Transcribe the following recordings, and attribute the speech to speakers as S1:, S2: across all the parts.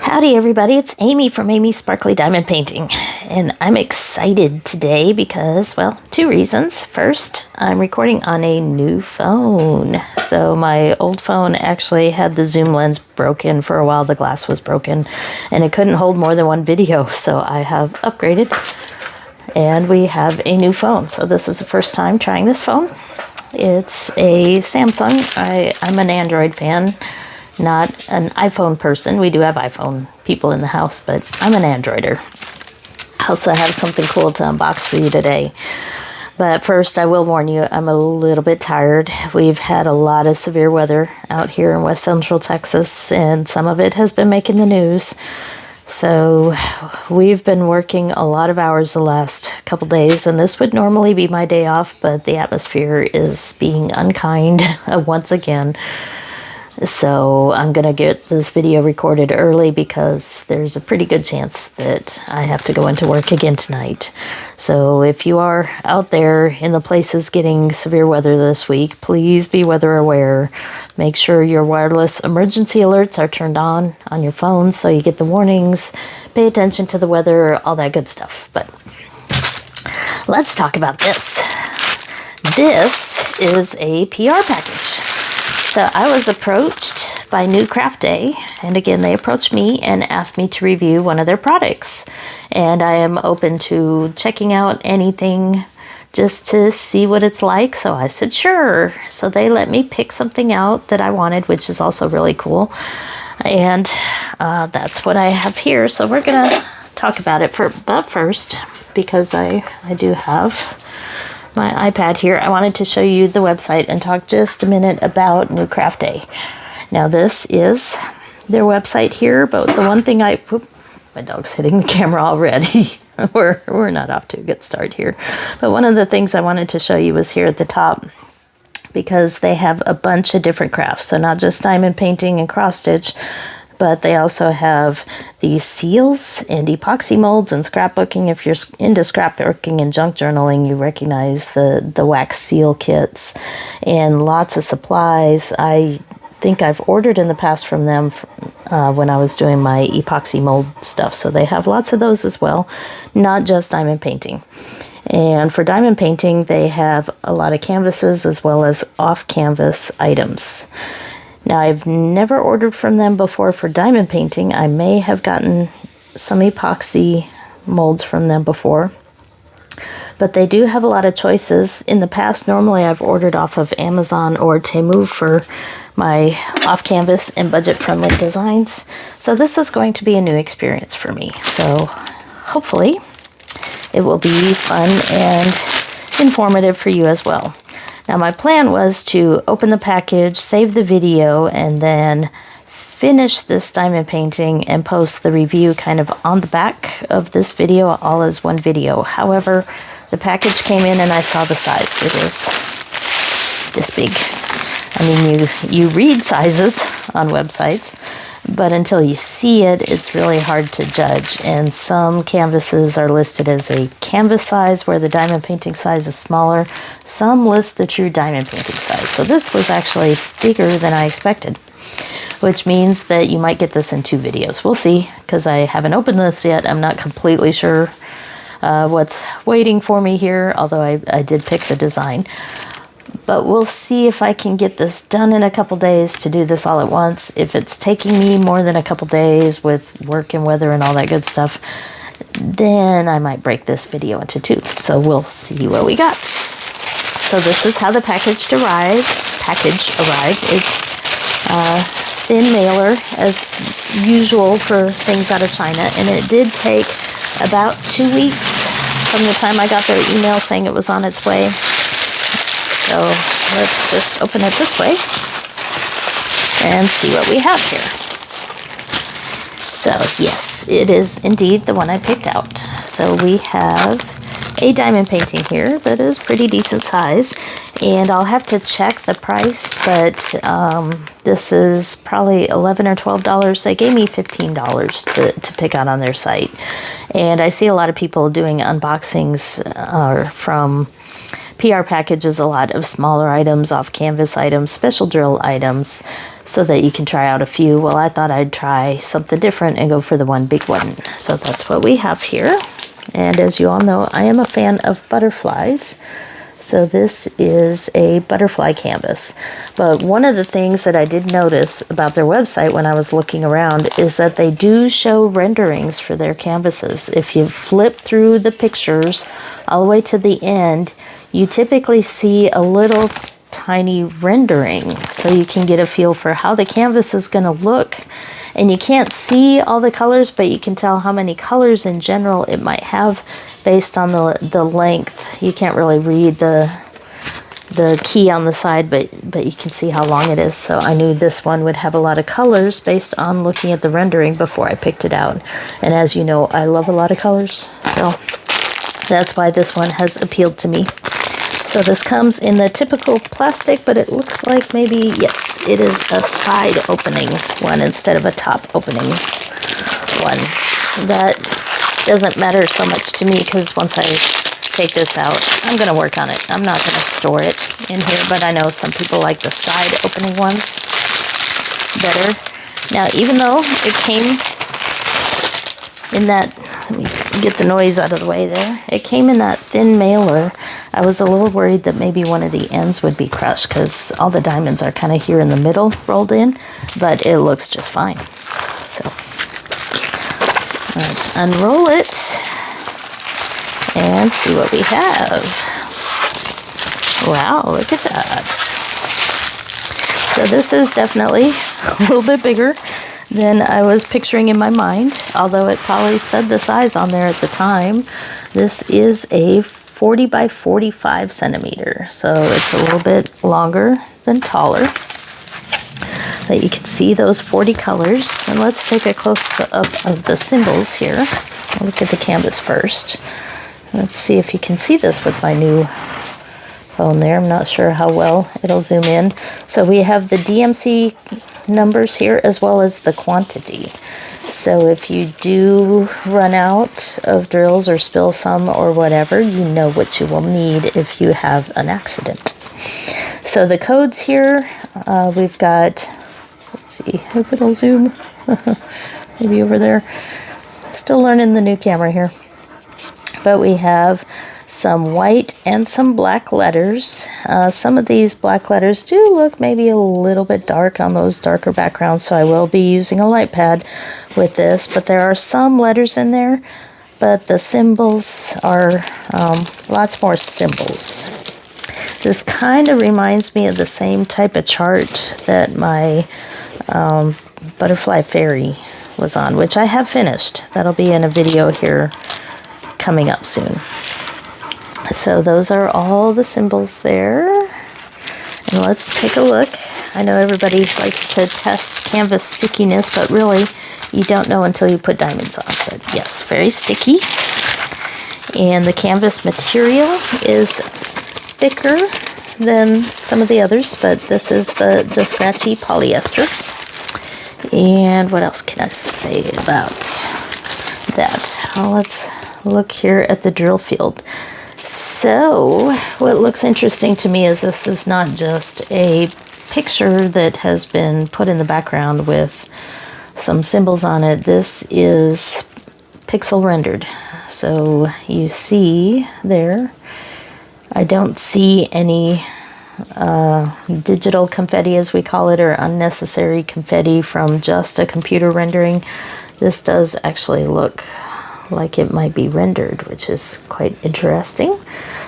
S1: Howdy everybody, it's Amy from Amy's Sparkly Diamond Painting, and I'm excited today because, well, two reasons. First, I'm recording on a new phone. So my old phone actually had the zoom lens broken for a while. The glass was broken and it couldn't hold more than one video, so I have upgraded and we have a new phone. So this is the first time trying this phone. It's a Samsung. I'm an Android fan, not an iPhone person. We do have iPhone people in the house, but I'm an Androider. I also have something cool to unbox for you today. But first, I will warn you, I'm a little bit tired. We've had a lot of severe weather out here in West Central Texas, and some of it has been making the news. So we've been working a lot of hours the last couple days, and this would normally be my day off, but the atmosphere is being unkind once again. So I'm going to get this video recorded early because there's a pretty good chance that I have to go into work again tonight. So if you are out there in the places getting severe weather this week, please be weather aware. Make sure your wireless emergency alerts are turned on your phone so you get the warnings. Pay attention to the weather, all that good stuff. But let's talk about this. This is a PR package. So I was approached by Newcraftday, and again, they approached me and asked me to review one of their products. And I am open to checking out anything just to see what it's like. So I said, sure. So they let me pick something out that I wanted, which is also really cool. And that's what I have here. So we're going to talk about it. But first, because I do have my iPad here, I wanted to show you the website and talk just a minute about Newcraftday. Now this is their website here, but the one thing my dog's hitting the camera already. we're not off to a good start here. But one of the things I wanted to show you was here at the top, because they have a bunch of different crafts. So not just diamond painting and cross stitch, but they also have these seals and epoxy molds and scrapbooking. If you're into scrapbooking and junk journaling, you recognize the wax seal kits and lots of supplies. I think I've ordered in the past from them when I was doing my epoxy mold stuff. So they have lots of those as well, not just diamond painting. And for diamond painting, they have a lot of canvases as well as off-canvas items. Now, I've never ordered from them before for diamond painting. I may have gotten some epoxy molds from them before, but they do have a lot of choices. In the past, normally I've ordered off of Amazon or Temu for my off-canvas and budget-friendly designs. So this is going to be a new experience for me. So hopefully it will be fun and informative for you as well. Now, my plan was to open the package, save the video, and then finish this diamond painting and post the review kind of on the back of this video, all as one video. However, the package came in and I saw the size. It is this big. I mean, you read sizes on websites, but until you see it, it's really hard to judge. And some canvases are listed as a canvas size, where the diamond painting size is smaller. Some list the true diamond painting size. So this was actually bigger than I expected, which means that you might get this in two videos. We'll see, because I haven't opened this yet. I'm not completely sure what's waiting for me here, although I did pick the design. But we'll see if I can get this done in a couple days to do this all at once. If it's taking me more than a couple days with work and weather and all that good stuff, then I might break this video into two. So we'll see what we got. So this is how the package arrived. It's thin mailer as usual for things out of China. And it did take about 2 weeks from the time I got their email saying it was on its way. So let's just open it this way and see what we have here. So yes, it is indeed the one I picked out. So we have a diamond painting here that is pretty decent size, and I'll have to check the price, but this is probably $11 or $12. They gave me $15 to pick out on their site. And I see a lot of people doing unboxings from PR packages, a lot of smaller items, off-canvas items, special drill items. so that you can try out a few. Well, I thought I'd try something different and go for the one big one. So that's what we have here. And as you all know, I am a fan of butterflies. So this is a butterfly canvas. But one of the things that I did notice about their website when I was looking around is that they do show renderings for their canvases. If you flip through the pictures all the way to the end, you typically see a little tiny rendering, so you can get a feel for how the canvas is going to look. And you can't see all the colors, but you can tell how many colors in general it might have based on the length. You can't really read the key on the side, but you can see how long it is. So I knew this one would have a lot of colors based on looking at the rendering before I picked it out. And as you know, I love a lot of colors, so that's why this one has appealed to me. So this comes in the typical plastic, but it looks like maybe, yes, it is a side opening one instead of a top opening one. That doesn't matter so much to me because once I take this out, I'm going to work on it. I'm not going to store it in here, but I know some people like the side opening ones better. Now, even though it came in that, let me get the noise out of the way there. It came in that thin mailer. I was a little worried that maybe one of the ends would be crushed because all the diamonds are kind of here in the middle rolled in, but it looks just fine. So let's unroll it and see what we have. Wow, look at that. So this is definitely a little bit bigger than I was picturing in my mind, although it probably said the size on there at the time. This is a 40 by 45 centimeter, so it's a little bit longer than taller. But you can see those 40 colors. And let's take a close-up of the symbols here. I'll look at the canvas first. Let's see if you can see this with my new phone there. I'm not sure how well it'll zoom in. So we have the DMC numbers here as well as the quantity. So if you do run out of drills or spill some or whatever, you know what you will need if you have an accident. So the codes here, we've got, let's see, hope it'll zoom, maybe over there. Still learning the new camera here. But we have some white and some black letters. Some of these black letters do look maybe a little bit dark on those darker backgrounds, so I will be using a light pad with this. But there are some letters in there, but the symbols are lots more symbols. This kind of reminds me of the same type of chart that my butterfly fairy was on, which I have finished. That'll be in a video here coming up soon. So those are all the symbols there. And let's take a look. I know everybody likes to test canvas stickiness, but really you don't know until you put diamonds on. But yes, very sticky. And the canvas material is thicker than some of the others, but this is the scratchy polyester. And what else can I say about that? Well, let's look here at the drill field. So what looks interesting to me is this is not just a picture that has been put in the background with some symbols on it. This is pixel rendered. So you see there, I don't see any digital confetti, as we call it, or unnecessary confetti from just a computer rendering. This does actually look like it might be rendered, which is quite interesting.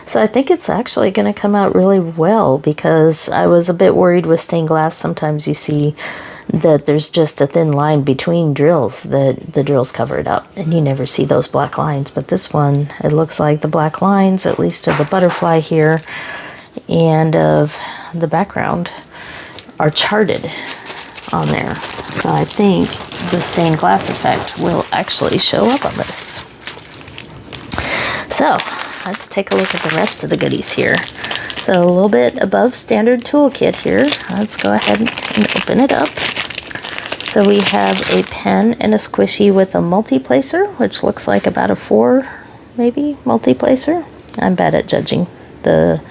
S1: So I think it's actually going to come out really well, because I was a bit worried with stained glass. Sometimes you see that there's just a thin line between drills, that the drills cover it up and you never see those black lines. But this one, it looks like the black lines, at least of the butterfly here and of the background, are charted on there. So I think the stained glass effect will actually show up on this. So let's take a look at the rest of the goodies here. So a little bit above standard toolkit here. Let's go ahead and open it up. So we have a pen and a squishy with a multi-placer, which looks like about a 4 maybe multi-placer. I'm bad at judging the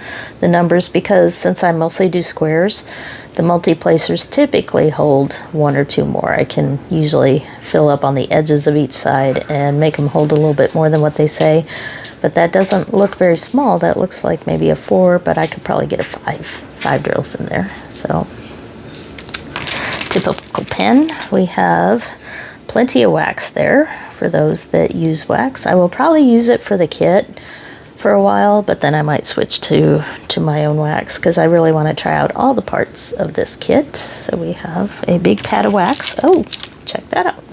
S1: numbers, because since I mostly do squares, The multi-placers typically hold 1 or 2 more. I can usually fill up on the edges of each side and make them hold a little bit more than what they say. But that doesn't look very small. That looks like maybe a 4, but I could probably get a 5 drills in there. So, typical pen. We have plenty of wax there for those that use wax. I will probably use it for the kit for a while, but then I might switch to my own wax because I really want to try out all the parts of this kit. So we have a big pad of wax. Oh, check that out.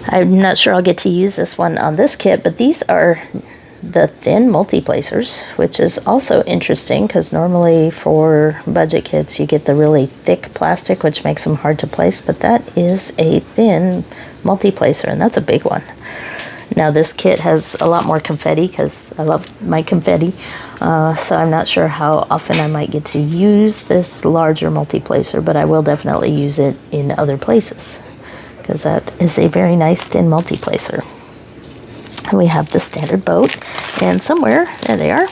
S1: I'm not sure I'll get to use this one on this kit, but these are the thin multi-placers, which is also interesting because normally for budget kits you get the really thick plastic, which makes them hard to place, but that is a thin multi-placer, and that's a big one. Now this kit has a lot more confetti because I love my confetti, so I'm not sure how often I might get to use this larger multi-placer, but I will definitely use it in other places because that is a very nice thin multi-placer. And we have the standard boat, and somewhere, there they are,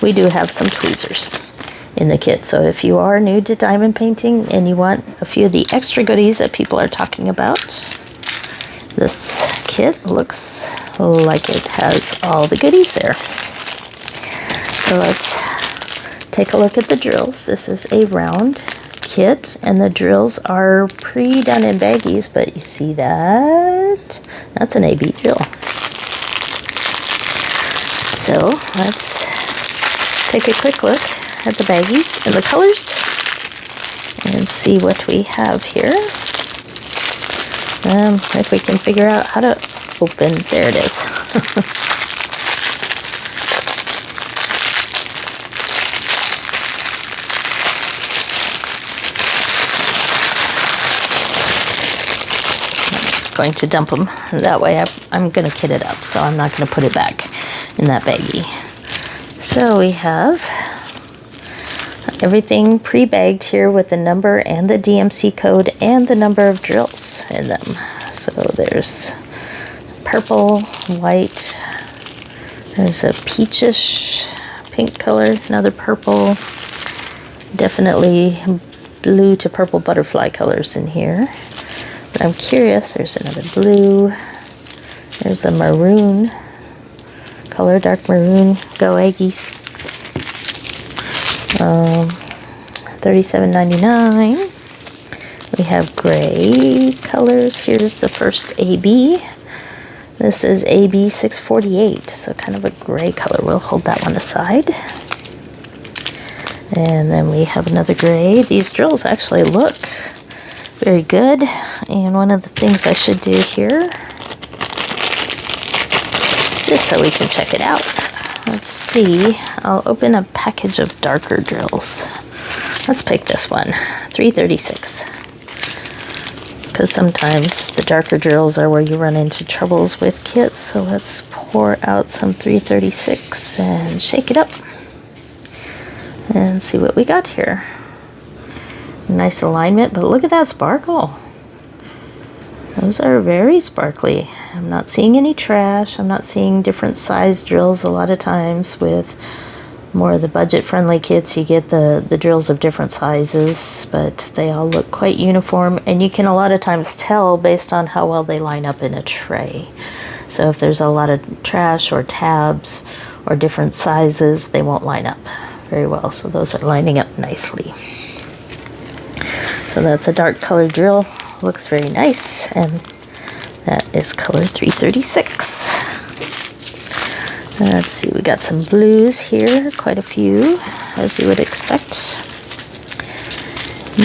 S1: we do have some tweezers in the kit. So if you are new to diamond painting and you want a few of the extra goodies that people are talking about, this kit looks like it has all the goodies there. So let's take a look at the drills. This is a round kit, and the drills are pre-done in baggies, but you see that? That's an AB drill. So let's take a quick look at the baggies and the colors and see what we have here. If we can figure out how to open, there it is. I'm just going to dump them. That way I'm going to kit it up, so I'm not going to put it back in that baggie. So we have everything pre-bagged here with the number and the DMC code and the number of drills in them. So there's purple, white, there's a peachish pink color, another purple, definitely blue to purple butterfly colors in here. But I'm curious, there's another blue, there's a maroon color, dark maroon, go Aggies. $37.99. We have gray colors. Here's the first AB. This is AB 648, so kind of a gray color. We'll hold that one aside. And then we have another gray. These drills actually look very good. And one of the things I should do here, just so we can check it out. Let's see, I'll open a package of darker drills. Let's pick this one, 336. Because sometimes the darker drills are where you run into troubles with kits. So let's pour out some 336 and shake it up. And see what we got here. Nice alignment, but look at that sparkle. Those are very sparkly. I'm not seeing any trash. I'm not seeing different size drills. A lot of times with more of the budget-friendly kits, you get the drills of different sizes, but they all look quite uniform, and you can a lot of times tell based on how well they line up in a tray. So if there's a lot of trash or tabs or different sizes, they won't line up very well. So those are lining up nicely. So that's a dark color drill. Looks very nice, and that is color 336. Let's see, we got some blues here, quite a few, as you would expect.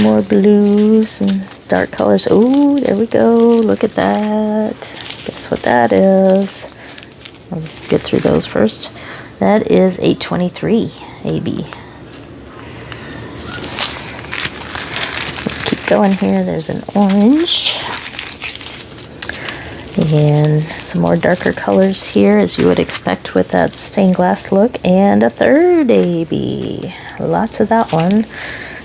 S1: More blues and dark colors. Oh, there we go. Look at that. Guess what that is? I'll get through those first. That is 823 AB. Keep going here. There's an orange. And some more darker colors here, as you would expect with that stained glass look. And a third AB. Lots of that one.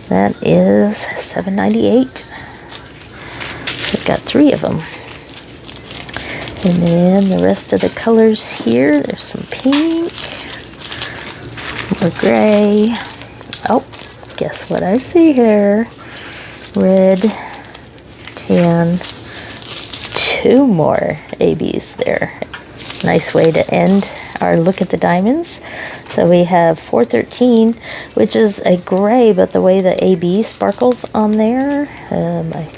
S1: That is $7.98. We've got 3 of them. And then the rest of the colors here, there's some pink, more gray. Oh, guess what I see here? Red, tan, 2 more ABs there. Nice way to end our look at the diamonds. So we have 413, which is a gray, but the way the AB sparkles on there, my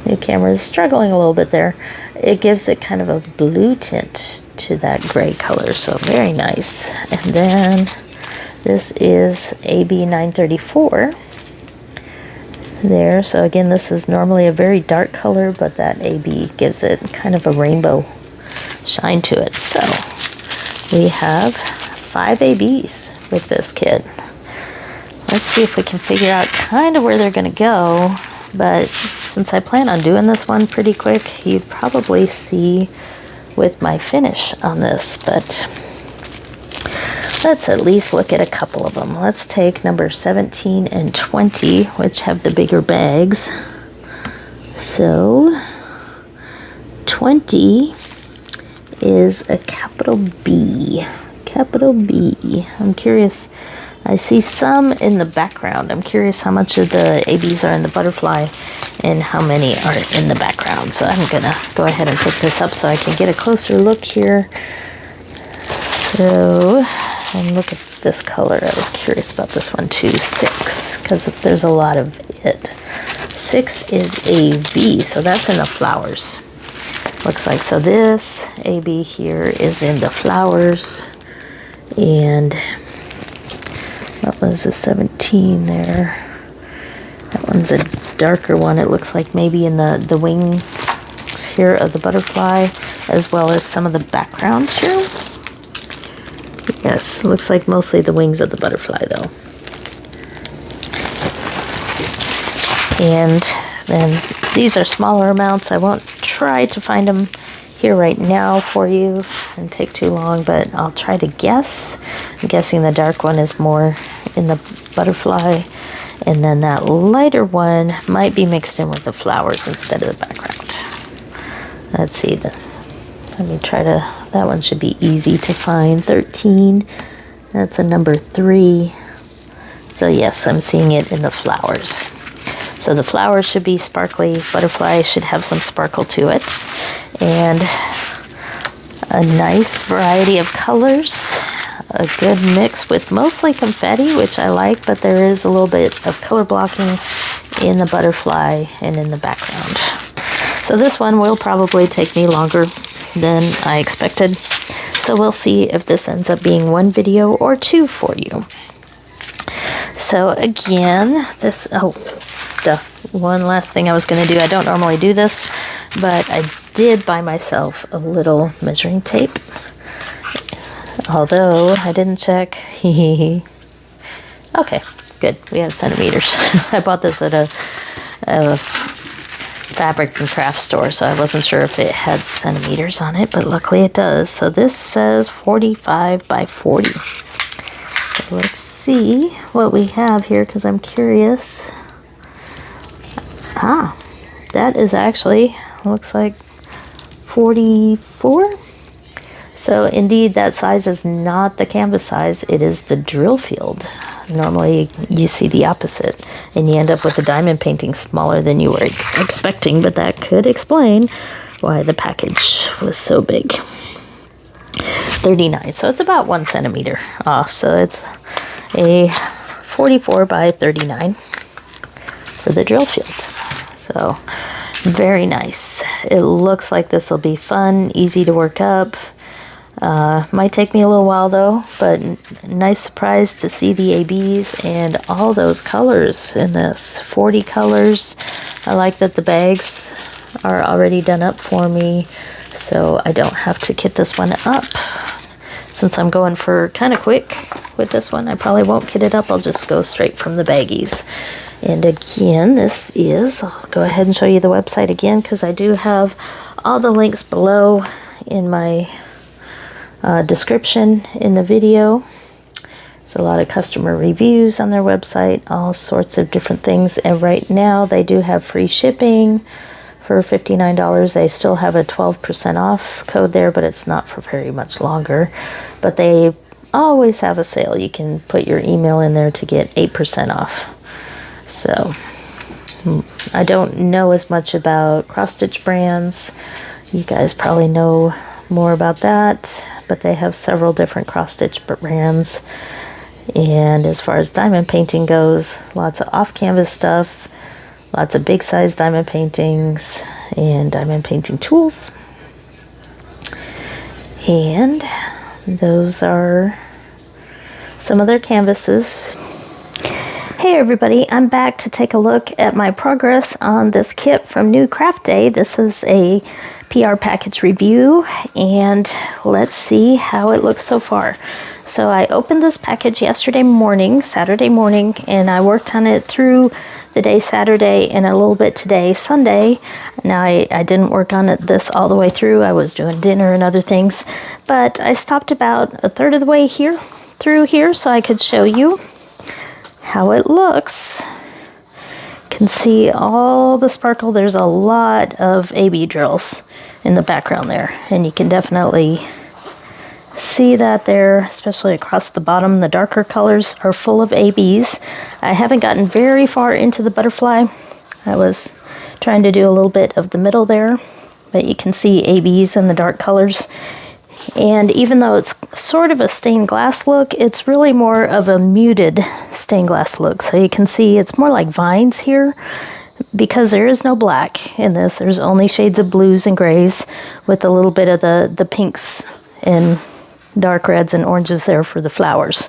S1: new camera is struggling a little bit there. It gives it kind of a blue tint to that gray color, so very nice. And then this is AB 934 there. So again, this is normally a very dark color, but that AB gives it kind of a rainbow shine to it. So we have 5 ABs with this kit. Let's see if we can figure out kind of where they're going to go. But since I plan on doing this one pretty quick, you'd probably see with my finish on this. But let's at least look at a couple of them. Let's take number 17 and 20, which have the bigger bags. So 20 is a capital B. Capital B. I'm curious. I see some in the background. I'm curious how much of the ABs are in the butterfly and how many are in the background. So I'm gonna go ahead and pick this up so I can get a closer look here. So, and look at this color. I was curious about this one too. 6, because there's a lot of it. 6 is a V, so that's in the flowers. Looks like, so this AB here is in the flowers, and that was a 17 there. That one's a darker one. It looks like maybe in the wings here of the butterfly, as well as some of the background here. Yes, looks like mostly the wings of the butterfly though. And then these are smaller amounts. I won't try to find them here right now for you and take too long, but I'll try to guess. I'm guessing the dark one is more in the butterfly, and then that lighter one might be mixed in with the flowers instead of the background. Let's see, let me try to, that one should be easy to find. 13, that's a number 3. So yes, I'm seeing it in the flowers. So the flowers should be sparkly, butterfly should have some sparkle to it, and a nice variety of colors, a good mix with mostly confetti, which I like, but there is a little bit of color blocking in the butterfly and in the background. So this one will probably take me longer than I expected, so we'll see if this ends up being 1 video or 2 for you. So again, this, the one last thing I was going to do, I don't normally do this, but I did buy myself a little measuring tape, although I didn't check. Okay, good, we have centimeters. I bought this at a fabric and craft store, so I wasn't sure if it had centimeters on it, but luckily it does. So this says 45 by 40. So let's see what we have here, because I'm curious. Ah, that is actually, looks like 44. So indeed, that size is not the canvas size, it is the drill field. Normally you see the opposite, and you end up with a diamond painting smaller than you were expecting, but that could explain why the package was so big. 39, so it's about 1 centimeter off, so it's a 44 by 39 for the drill field. So very nice. It looks like this will be fun, easy to work up. Might take me a little while though, but nice surprise to see the ABs and all those colors in this. 40 colors. I like that the bags are already done up for me, so I don't have to kit this one up. Since I'm going for kind of quick with this one, I probably won't kit it up. I'll just go straight from the baggies. And again, this is, I'll go ahead and show you the website again, because I do have all the links below in my description in the video. There's a lot of customer reviews on their website, all sorts of different things, and right now they do have free shipping for $59. They still have a 12% off code there, but it's not for very much longer. But they always have a sale. You can put your email in there to get 8% off. So I don't know as much about cross-stitch brands. You guys probably know more about that, but they have several different cross-stitch brands. And as far as diamond painting goes, lots of off-canvas stuff, lots of big size diamond paintings and diamond painting tools. And those are some of their canvases. Hey everybody, I'm back to take a look at my progress on this kit from Newcraftday. This is a PR package review, and let's see how it looks so far. So I opened this package yesterday morning, Saturday morning, and I worked on it through the day Saturday and a little bit today, Sunday. Now I didn't work on this all the way through. I was doing dinner and other things, but I stopped about a third of the way through here so I could show you how it looks. You can see all the sparkle. There's a lot of AB drills in the background there, and you can definitely see that there, especially across the bottom. The darker colors are full of ABs. I haven't gotten very far into the butterfly. I was trying to do a little bit of the middle there, but you can see ABs in the dark colors. And even though it's sort of a stained glass look, it's really more of a muted stained glass look. So you can see it's more like vines here, because there is no black in this. There's only shades of blues and grays with a little bit of the pinks and dark reds and oranges there for the flowers.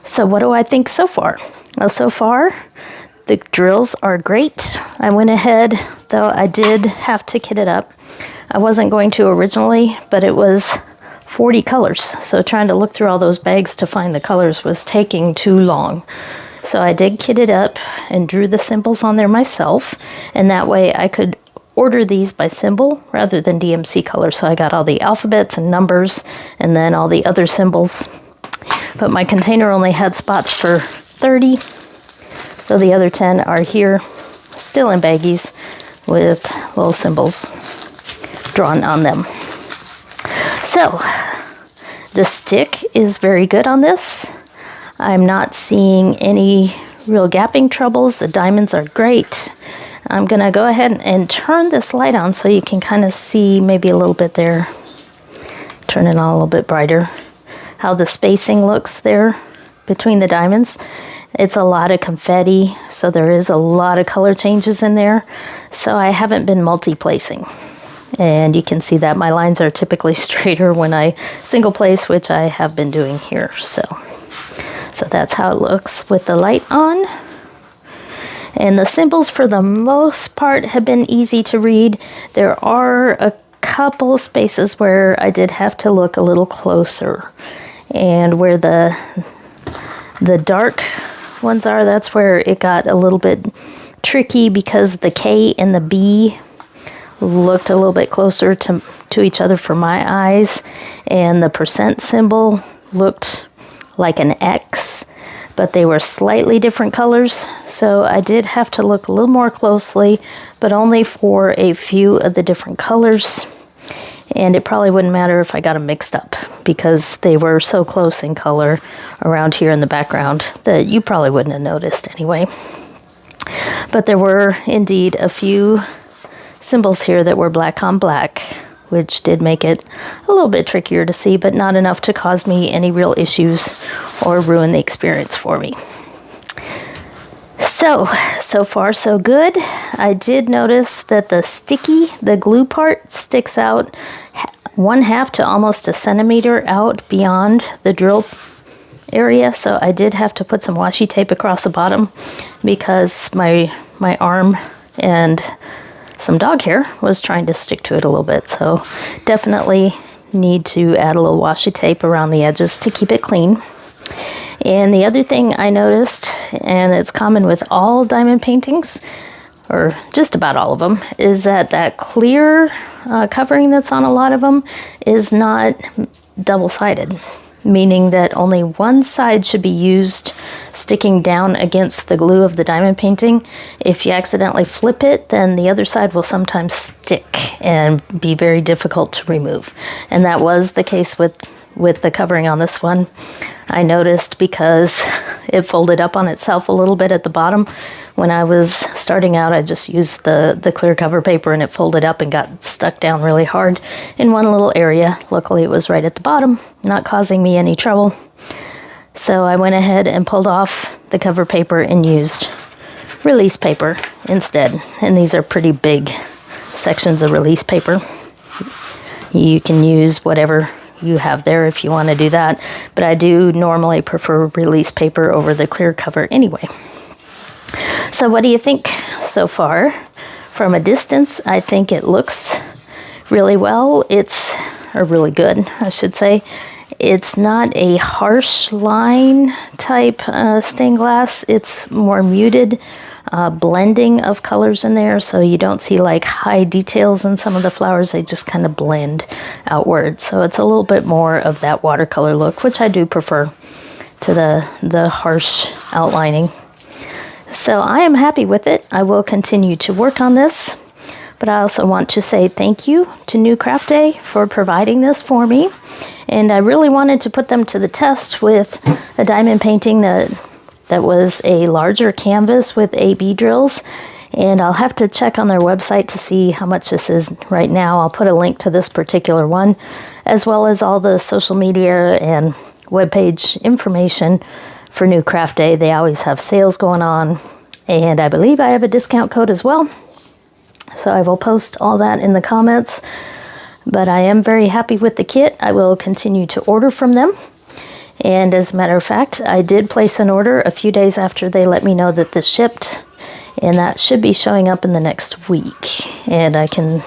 S1: So what do I think so far? Well, so far the drills are great. I went ahead, though I did have to kit it up. I wasn't going to originally, but it was 40 colors. So trying to look through all those bags to find the colors was taking too long. So I did kit it up and drew the symbols on there myself. And that way I could order these by symbol rather than DMC color. So I got all the alphabets and numbers and then all the other symbols. But my container only had spots for 30. So the other 10 are here, still in baggies with little symbols drawn on them. So the stick is very good on this. I'm not seeing any real gapping troubles. The diamonds are great. I'm going to go ahead and turn this light on so you can kind of see maybe a little bit there. Turn it on a little bit brighter. How the spacing looks there between the diamonds. It's a lot of confetti, so there is a lot of color changes in there. So I haven't been multi-placing. And you can see that my lines are typically straighter when I single place, which I have been doing here. So that's how it looks with the light on. And the symbols for the most part have been easy to read. There are a couple spaces where I did have to look a little closer. And where the dark ones are, that's where it got a little bit tricky, because the K and the B looked a little bit closer to each other for my eyes, and the percent symbol looked like an X, but they were slightly different colors. So I did have to look a little more closely, but only for a few of the different colors. And it probably wouldn't matter if I got them mixed up, because they were so close in color around here in the background that you probably wouldn't have noticed anyway. But there were indeed a few symbols here that were black on black, which did make it a little bit trickier to see, but not enough to cause me any real issues or ruin the experience for me. So far so good. I did notice that the glue part sticks out 1/2 to almost a centimeter out beyond the drill area. So I did have to put some washi tape across the bottom, because my arm and some dog hair was trying to stick to it a little bit. So definitely need to add a little washi tape around the edges to keep it clean. And the other thing I noticed, and it's common with all diamond paintings, or just about all of them, is that clear covering that's on a lot of them is not double-sided, meaning that only one side should be used sticking down against the glue of the diamond painting. If you accidentally flip it, then the other side will sometimes stick and be very difficult to remove. And that was the case with with the covering on this one. I noticed because it folded up on itself a little bit at the bottom. When I was starting out, I just used the clear cover paper and it folded up and got stuck down really hard in one little area. Luckily, it was right at the bottom, not causing me any trouble. So I went ahead and pulled off the cover paper and used release paper instead. And these are pretty big sections of release paper. You can use whatever you have there if you want to do that, but I do normally prefer release paper over the clear cover anyway. So what do you think so far? From a distance, I think it looks really well. Or really good, I should say. It's not a harsh line type stained glass. It's more muted blending of colors in there, so you don't see like high details in some of the flowers. They just kind of blend outward. So it's a little bit more of that watercolor look, which I do prefer to the harsh outlining. So I am happy with it. I will continue to work on this, but I also want to say thank you to Newcraftday for providing this for me. And I really wanted to put them to the test with a diamond painting that was a larger canvas with AB drills. And I'll have to check on their website to see how much this is right now. I'll put a link to this particular one, as well as all the social media and webpage information for Newcraftday. They always have sales going on, and I believe I have a discount code as well. So I will post all that in the comments. But I am very happy with the kit. I will continue to order from them. And as a matter of fact, I did place an order a few days after they let me know that this shipped. And that should be showing up in the next week. And I can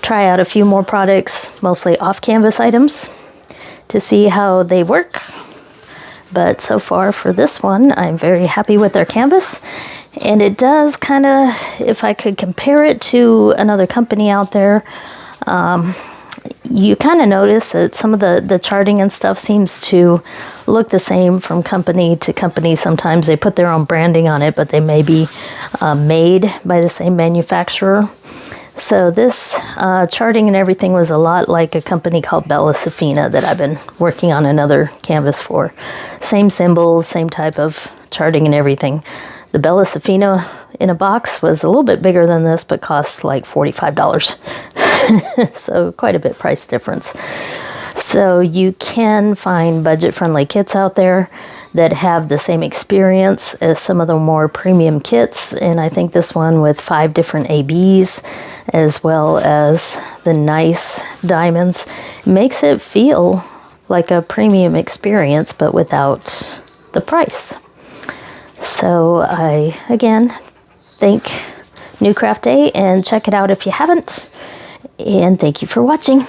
S1: try out a few more products, mostly off-canvas items, to see how they work. But so far for this one, I'm very happy with their canvas. And it does kind of, if I could compare it to another company out there, you kind of notice that some of the charting and stuff seems to look the same from company to company. Sometimes they put their own branding on it, but they may be made by the same manufacturer. So this charting and everything was a lot like a company called Bella Safina that I've been working on another canvas for. Same symbols, same type of charting and everything. The Bella Safina in a box was a little bit bigger than this, but cost like $45. So quite a bit price difference. So you can find budget-friendly kits out there that have the same experience as some of the more premium kits. And I think this one with 5 different ABs, as well as the nice diamonds, makes it feel like a premium experience, but without the price. So I, again, thank Newcraftday and check it out if you haven't. And thank you for watching.